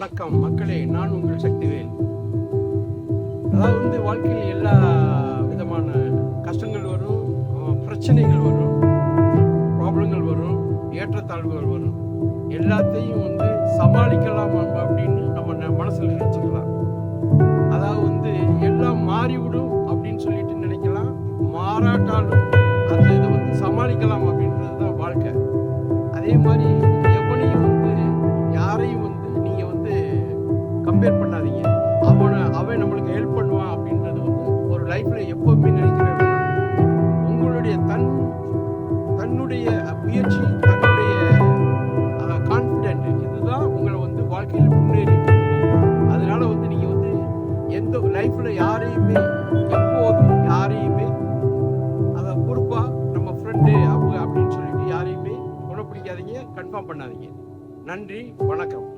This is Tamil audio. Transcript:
வணக்கம் மக்களே, நான் உங்கள் சக்திவேல். அதாவது வாழ்க்கையில் எல்லா விதமான கஷ்டங்கள் வரும், பிரச்சனைகள் வரும், ப்ராப்ளங்கள் வரும், ஏற்றத்தாழ்வுகள் வரும். எல்லாத்தையும் சமாளிக்கலாம் அப்படின்னு நம்ம மனசில் நினச்சிக்கலாம். அதாவது எல்லாம் மாறிவிடும் அப்படின்னு சொல்லிட்டு நினைக்கலாம். மாறாட்டாலும் அந்த இதை சமாளிக்கலாம் அப்படின்றது தான் வாழ்க்கை. அதே மாதிரி எவனையும் யாரையும் நீங்கள் கம்பேர் பண்ணாதீங்க. அவன் நம்மளுக்கு ஹெல்ப் பண்ணுவான் அப்படின்றது ஒரு லைஃப்பில் எப்போவுமே நினைக்கவே வேண்டாம். உங்களுடைய தன்னுடைய முயற்சி, தன்னுடைய கான்ஃபிடென்ட், இதுதான் உங்களை வாழ்க்கையில் முன்னேறி. அதனால நீங்கள் எந்த லைஃப்பில் யாரையுமே எப்போதும் யாரையுமே அதை பொறுப்பாக நம்ம ஃப்ரெண்டு அப்படின்னு சொல்லிட்டு யாரையுமே குணப்பிடிக்காதீங்க, கன்ஃபார்ம் பண்ணாதீங்க. நன்றி, வணக்கம்.